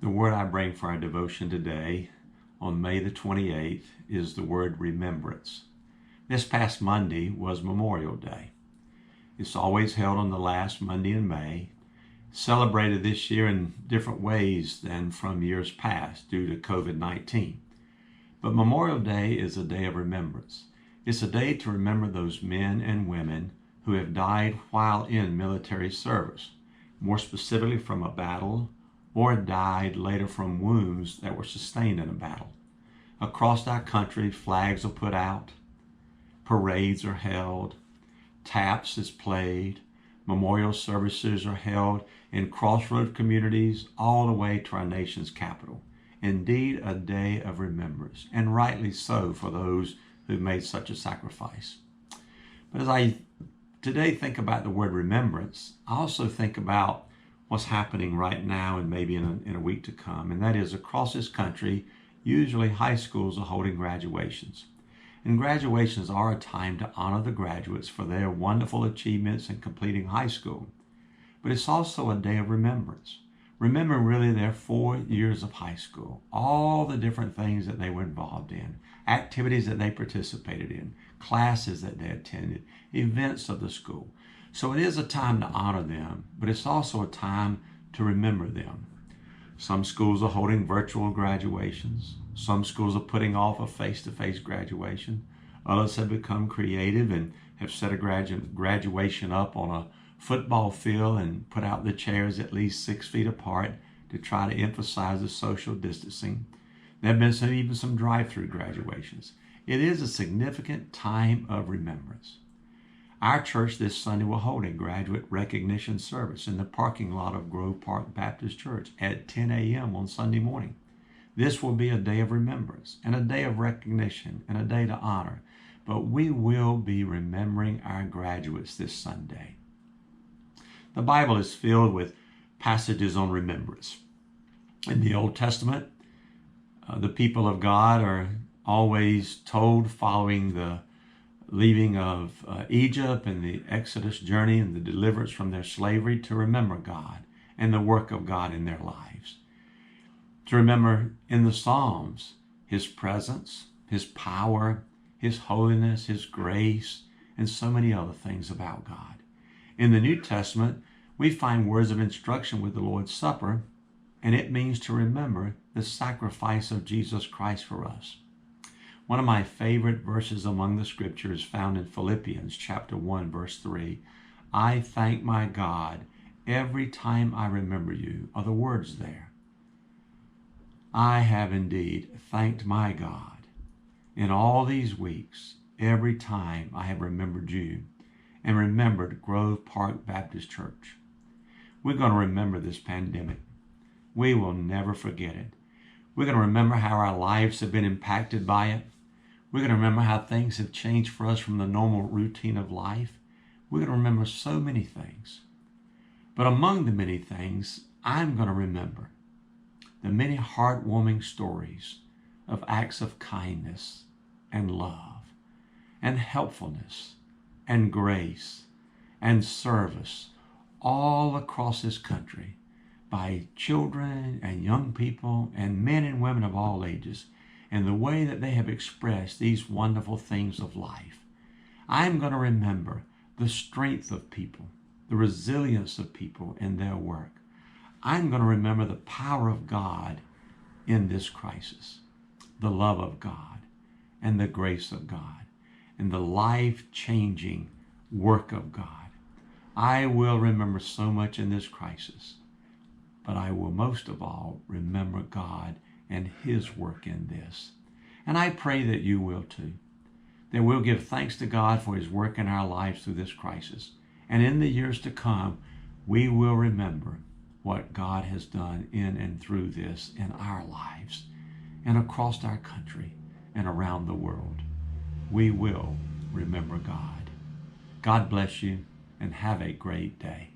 The word I bring for our devotion today on May the 28th is the word remembrance. This past Monday was Memorial Day. It's always held on the last Monday in May, celebrated this year in different ways than from years past due to COVID-19. But Memorial Day is a day of remembrance. It's a day to remember those men and women who have died while in military service, more specifically from a battle, or died later from wounds that were sustained in a battle. Across our country, flags are put out, parades are held, taps is played, memorial services are held in crossroad communities all the way to our nation's capital. Indeed, a day of remembrance, and rightly so for those who made such a sacrifice. But as I today think about the word remembrance, I also think about what's happening right now and maybe in a week to come, and that is across this country, usually high schools are holding graduations. And graduations are a time to honor the graduates for their wonderful achievements in completing high school. But it's also a day of remembrance. Remember really their 4 years of high school, all the different things that they were involved in, activities that they participated in, classes that they attended, events of the school. So it is a time to honor them, but it's also a time to remember them. Some schools are holding virtual graduations. Some schools are putting off a face-to-face graduation. Others have become creative and have set a graduation up on a football field and put out the chairs at least 6 feet apart to try to emphasize the social distancing. There have been even some drive-through graduations. It is a significant time of remembrance. Our church this Sunday will hold a graduate recognition service in the parking lot of Grove Park Baptist Church at 10 a.m. on Sunday morning. This will be a day of remembrance and a day of recognition and a day to honor. But we will be remembering our graduates this Sunday. The Bible is filled with passages on remembrance. In the Old Testament, the people of God are always told following the leaving of Egypt and the Exodus journey and the deliverance from their slavery to remember God and the work of God in their lives. To remember in the Psalms His presence, His power, His holiness, His grace, and so many other things about God. In the New Testament, we find words of instruction with the Lord's Supper, and it means to remember the sacrifice of Jesus Christ for us. One of my favorite verses among the scriptures found in Philippians chapter 1, verse 3. I thank my God every time I remember you, are the words there. I have indeed thanked my God in all these weeks, every time I have remembered you and remembered Grove Park Baptist Church. We're going to remember this pandemic. We will never forget it. We're going to remember how our lives have been impacted by it. We're going to remember how things have changed for us from the normal routine of life. We're going to remember so many things. But among the many things, I'm going to remember the many heartwarming stories of acts of kindness and love and helpfulness and grace and service all across this country by children and young people and men and women of all ages, and the way that they have expressed these wonderful things of life. I'm going to remember the strength of people, the resilience of people in their work. I'm going to remember the power of God in this crisis, the love of God and the grace of God and the life-changing work of God. I will remember so much in this crisis, but I will most of all remember God and His work in this. And I pray that you will too, that we'll give thanks to God for His work in our lives through this crisis. And in the years to come, we will remember what God has done in and through this in our lives and across our country and around the world. We will remember God. God bless you and have a great day.